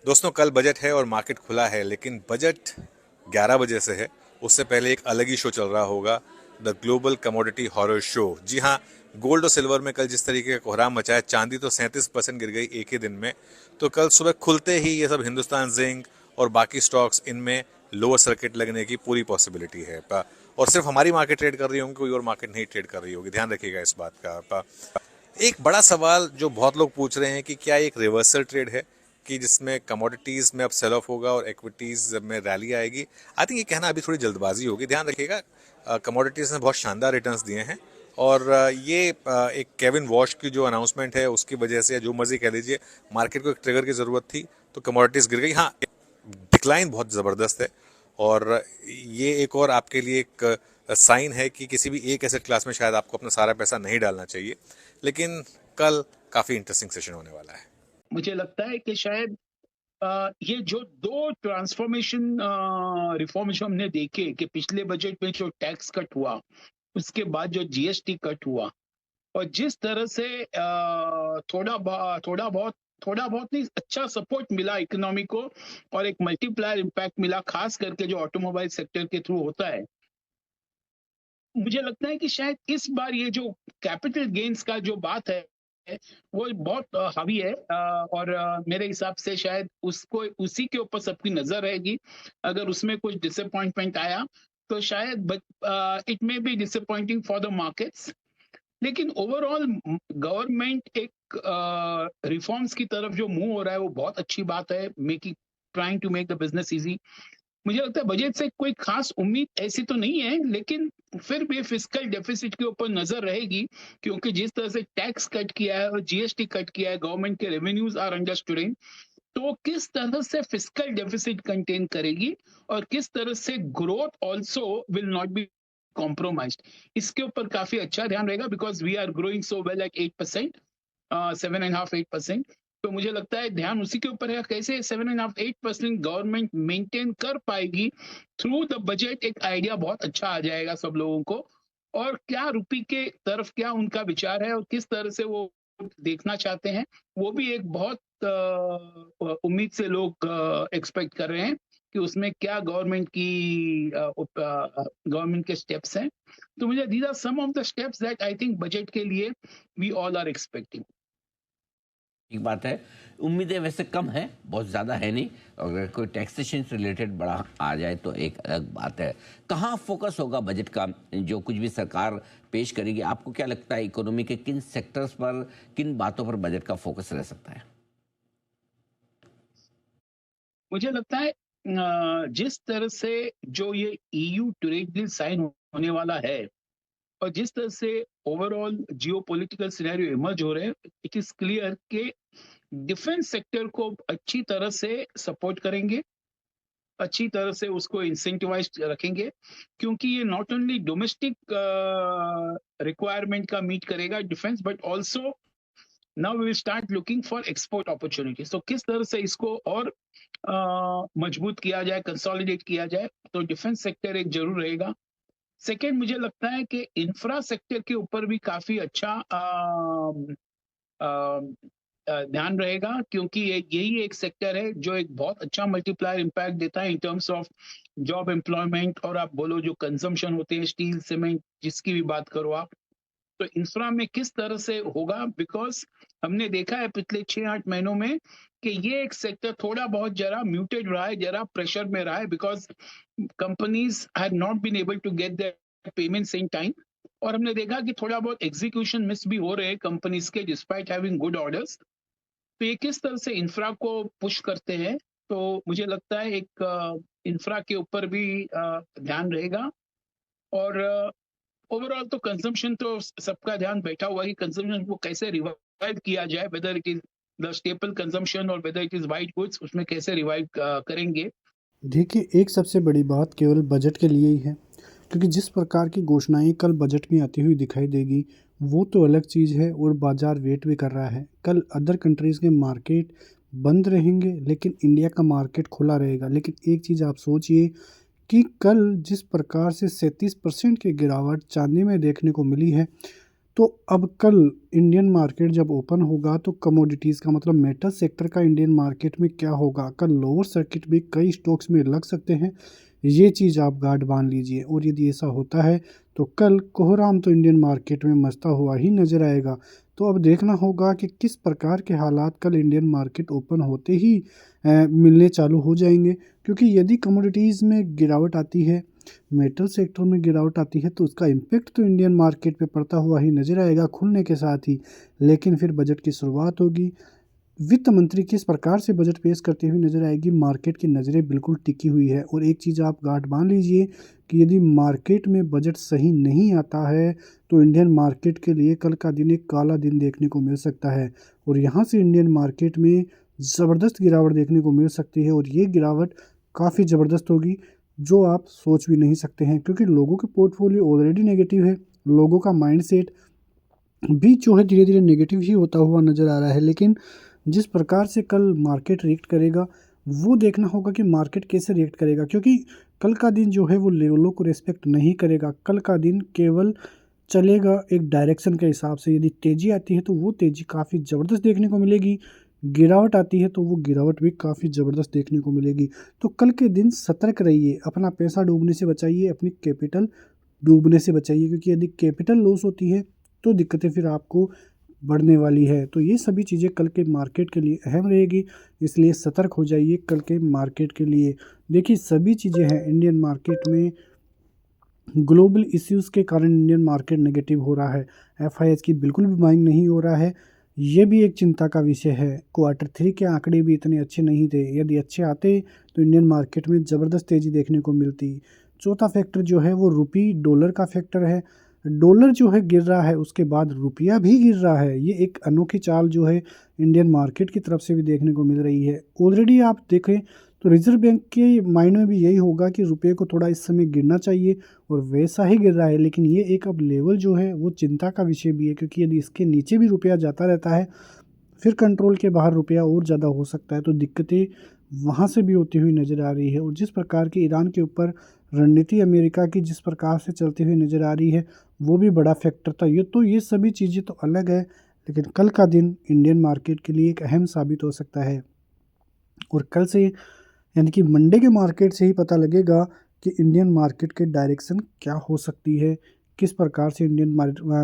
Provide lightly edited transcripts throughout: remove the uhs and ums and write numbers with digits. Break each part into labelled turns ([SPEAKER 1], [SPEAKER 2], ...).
[SPEAKER 1] दोस्तों कल बजट है और मार्केट खुला है, लेकिन बजट 11 बजे से है। उससे पहले एक अलग ही शो चल रहा होगा, the global commodity horror show. जी हाँ, गोल्ड और सिल्वर में कल जिस तरीके का कोहराम मचा है, चांदी तो 37% गिर गई एक ही दिन में। तो कल सुबह खुलते ही ये सब हिंदुस्तान जिंक और बाकी स्टॉक्स, इनमें लोअर सर्किट लगने की पूरी पॉसिबिलिटी है। और सिर्फ हमारी मार्केट ट्रेड कर रही होगी, कोई और मार्केट नहीं ट्रेड कर रही होगी, ध्यान रखिएगा इस बात का। एक बड़ा सवाल जो बहुत लोग पूछ रहे हैं कि क्या एक रिवर्सल ट्रेड है, कि जिसमें कमोडिटीज में अब सेल ऑफ होगा और इक्विटीज में रैली आएगी। आई थिंक ये कहना अभी थोड़ी जल्दबाजी होगी, ध्यान रखिएगा। कमोडिटीज ने बहुत शानदार रिटर्न्स दिए हैं और ये एक केविन वॉश की जो अनाउंसमेंट है उसकी वजह से, जो मर्जी कह लीजिए, मार्केट को एक ट्रिगर की जरूरत थी तो कमोडिटीज गिर गई। हाँ, डिक्लाइन बहुत ज़बरदस्त है और ये एक और आपके लिए एक साइन है कि किसी भी एक एसेट क्लास में शायद आपको अपना सारा पैसा नहीं डालना चाहिए। लेकिन कल काफ़ी इंटरेस्टिंग सेशन होने वाला है।
[SPEAKER 2] मुझे लगता है कि शायद ये जो दो ट्रांसफॉर्मेशन रिफॉर्म जो हमने देखे कि पिछले बजट में जो टैक्स कट हुआ, उसके बाद जो जीएसटी कट हुआ, और जिस तरह से थोड़ा बहुत नहीं, अच्छा सपोर्ट मिला इकोनॉमी को और एक मल्टीप्लायर इम्पैक्ट मिला, खास करके जो ऑटोमोबाइल सेक्टर के थ्रू होता है। मुझे लगता है कि शायद इस बार ये जो कैपिटल गेन्स का जो बात है वो बहुत हावी है, और मेरे हिसाब से शायद उसको उसी के ऊपर सबकी नजर रहेगी। अगर उसमें कुछ डिसअपॉइंटमेंट आया तो शायद it may be disappointing for the markets. लेकिन ओवरऑल गवर्नमेंट एक रिफॉर्म्स की तरफ जो मूव हो रहा है वो बहुत अच्छी बात है, making trying to make the business easy. मुझे लगता है बजट से कोई खास उम्मीद ऐसी तो नहीं है, लेकिन फिर भी फिस्कल डेफिसिट के ऊपर नजर रहेगी, क्योंकि जिस तरह से टैक्स कट किया है और जीएसटी कट किया है, गवर्नमेंट के रेवेन्यूज आर अंडर स्ट्रेन। तो किस तरह से फिस्कल डेफिसिट कंटेन करेगी और किस तरह से growth also will not be compromise, इसके ऊपर काफी अच्छा ध्यान रहेगा, because we are growing so well at 8%, 7.5-8%। तो मुझे लगता है ध्यान उसी के ऊपर है, कैसे 7.5-8% गवर्नमेंट मेंटेन कर पाएगी थ्रू द बजट। एक आइडिया बहुत अच्छा आ जाएगा सब लोगों को, और क्या रुपी के तरफ क्या उनका विचार है और किस तरह से वो देखना चाहते हैं, वो भी एक बहुत उम्मीद से लोग एक्सपेक्ट कर रहे हैं कि उसमें क्या गवर्नमेंट के स्टेप्स हैं। तो मुझे these are some of the steps that I think budget के लिए वी ऑल आर एक्सपेक्टिंग।
[SPEAKER 3] ठीक बात है। उम्मीदें वैसे कम है, बहुत ज़्यादा है नहीं। अगर कोई टैक्सेशन से रिलेटेड बड़ा आ जाए तो एक अलग बात है। कहाँ फोकस होगा बजट का? जो कुछ भी सरकार पेश करेगी, आपको क्या लगता है इकोनॉमी के किन सेक्टर्स पर, किन बातों पर बजट का फोकस रह सकता है?
[SPEAKER 2] मुझे लगता है जिस तरह से जो ये ईयू ट्रेड डील साइन होने वाला है और जिस तरह से overall geo political scenario emerge हो रहे हैं, इट इज क्लियर कि डिफेंस सेक्टर को अच्छी तरह से सपोर्ट करेंगे, अच्छी तरह से उसको इंसेंटिवाइज रखेंगे, क्योंकि ये नॉट ओनली डोमेस्टिक रिक्वायरमेंट का मीट करेगा defence, but also now we will start looking for export opportunities. तो किस तरह से इसको और मजबूत किया जाए, कंसोलिडेट किया जाए, तो डिफेंस सेक्टर एक जरूर रहेगा। सेकेंड, मुझे लगता है कि इंफ्रा सेक्टर के ऊपर भी काफी अच्छा ध्यान रहेगा, क्योंकि यही एक सेक्टर है जो एक बहुत अच्छा मल्टीप्लायर इम्पैक्ट देता है in terms of job employment, और आप बोलो जो कंजम्पशन होते हैं, स्टील, सीमेंट, जिसकी भी बात करो आप। तो इंफ्रा में किस तरह से होगा, बिकॉज हमने देखा है पिछले 6-8 महीनों में कि ये एक सेक्टर थोड़ा बहुत जरा म्यूटेड रहा है, जरा प्रेशर में रहा है, because companies have not been able to get their payments in time. और हमने देखा कि थोड़ा बहुत एग्जीक्यूशन मिस भी हो रहे हैं कंपनीज के, डिस्पाइट हैविंग गुड ऑर्डर्स। तो ये किस तरह से इंफ्रा को पुश करते हैं, तो मुझे लगता है एक इंफ्रा के ऊपर भी ध्यान रहेगा। और ओवरऑल तो कंजम्पशन तो सबका ध्यान बैठा हुआ है कि कंजम्पशन को कैसे रिवाइव किया जाए, whether it is the staple consumption और whether it is white goods, उसमें कैसे रिवाइव करेंगे।
[SPEAKER 4] देखिए, एक सबसे बड़ी बात केवल बजट के लिए ही है, क्योंकि जिस प्रकार की घोषणाएँ कल बजट में आती हुई दिखाई देगी, वो तो अलग चीज़ है और बाज़ार वेट भी कर रहा है। कल अदर कंट्रीज़ के मार्केट बंद रहेंगे, लेकिन इंडिया का मार्केट खुला रहेगा। लेकिन एक चीज़ आप सोचिए कि कल जिस प्रकार से 37% की गिरावट चाँदी में देखने को मिली है, तो अब कल इंडियन मार्केट जब ओपन होगा तो कमोडिटीज़ का मतलब मेटल सेक्टर का इंडियन मार्केट में क्या होगा, कल लोअर सर्किट भी कई स्टॉक्स में लग सकते हैं। ये चीज़ आप गार्ड बांध लीजिए, और यदि ऐसा होता है तो कल कोहराम तो इंडियन मार्केट में मचता हुआ ही नज़र आएगा। तो अब देखना होगा कि किस प्रकार के हालात कल इंडियन मार्केट ओपन होते ही मिलने चालू हो जाएंगे, क्योंकि यदि कमोडिटीज़ में गिरावट आती है, मेटल सेक्टर में गिरावट आती है, तो उसका इम्पैक्ट तो इंडियन मार्केट पे पड़ता हुआ ही नज़र आएगा खुलने के साथ ही। लेकिन फिर बजट की शुरुआत होगी, वित्त मंत्री किस प्रकार से बजट पेश करती हुई नजर आएगी, मार्केट की नज़रें बिल्कुल टिकी हुई है। और एक चीज़ आप गांठ बांध लीजिए कि यदि मार्केट में बजट सही नहीं आता है तो इंडियन मार्केट के लिए कल का दिन एक काला दिन देखने को मिल सकता है, और यहाँ से इंडियन मार्केट में ज़बरदस्त गिरावट देखने को मिल सकती है। और ये गिरावट काफ़ी ज़बरदस्त होगी, जो आप सोच भी नहीं सकते हैं, क्योंकि लोगों के पोर्टफोलियो ऑलरेडी नेगेटिव है, लोगों का माइंडसेट भी जो है धीरे धीरे नेगेटिव ही होता हुआ नज़र आ रहा है। लेकिन जिस प्रकार से कल मार्केट रिएक्ट करेगा, वो देखना होगा कि मार्केट कैसे रिएक्ट करेगा, क्योंकि कल का दिन जो है वो लेवलों को रिस्पेक्ट नहीं करेगा। कल का दिन केवल चलेगा एक डायरेक्शन के हिसाब से। यदि तेज़ी आती है तो वो तेज़ी काफ़ी ज़बरदस्त देखने को मिलेगी, गिरावट आती है तो वो गिरावट भी काफ़ी ज़बरदस्त देखने को मिलेगी। तो कल के दिन सतर्क रहिए, अपना पैसा डूबने से बचाइए, अपनी कैपिटल डूबने से बचाइए, क्योंकि यदि कैपिटल लॉस होती है तो दिक्कतें फिर आपको बढ़ने वाली है। तो ये सभी चीज़ें कल के मार्केट के लिए अहम रहेगी, इसलिए सतर्क हो जाइए कल के मार्केट के लिए। देखिए सभी चीज़ें हैं इंडियन मार्केट में, ग्लोबल इश्यूज़ के कारण इंडियन मार्केट नेगेटिव हो रहा है, एफआईएच की बिल्कुल भी बाइंग नहीं हो रहा है, ये भी एक चिंता का विषय है। क्वार्टर 3 के आंकड़े भी इतने अच्छे नहीं थे, यदि अच्छे आते तो इंडियन मार्केट में ज़बरदस्त तेज़ी देखने को मिलती। चौथा फैक्टर जो है वो रुपी डॉलर का फैक्टर है। डॉलर जो है गिर रहा है, उसके बाद रुपया भी गिर रहा है, ये एक अनोखी चाल जो है इंडियन मार्केट की तरफ से भी देखने को मिल रही है। ऑलरेडी आप देखें तो रिजर्व बैंक के माइंड में भी यही होगा कि रुपये को थोड़ा इस समय गिरना चाहिए, और वैसा ही गिर रहा है। लेकिन ये एक अब लेवल जो है वो चिंता का विषय भी है, क्योंकि यदि इसके नीचे भी रुपया जाता रहता है फिर कंट्रोल के बाहर रुपया और ज़्यादा हो सकता है। तो दिक्कतें वहाँ से भी होती हुई नज़र आ रही है। और जिस प्रकार की ईरान के ऊपर रणनीति अमेरिका की जिस प्रकार से चलती हुई नज़र आ रही है, वो भी बड़ा फैक्टर था। ये सभी चीज़ें तो अलग है, लेकिन कल का दिन इंडियन मार्केट के लिए एक अहम साबित हो सकता है। और कल से यानी कि मंडे के मार्केट से ही पता लगेगा कि इंडियन मार्केट के डायरेक्शन क्या हो सकती है, किस प्रकार से इंडियन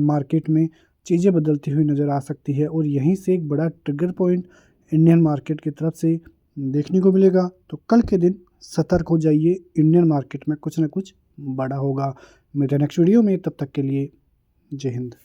[SPEAKER 4] मार्केट में चीज़ें बदलती हुई नज़र आ सकती है। और यहीं से एक बड़ा ट्रिगर पॉइंट इंडियन मार्केट की तरफ से देखने को मिलेगा। तो कल के दिन सतर्क हो जाइए, इंडियन मार्केट में कुछ ना कुछ बड़ा होगा। मेरे नेक्स्ट वीडियो में, तब तक के लिए जय हिंद।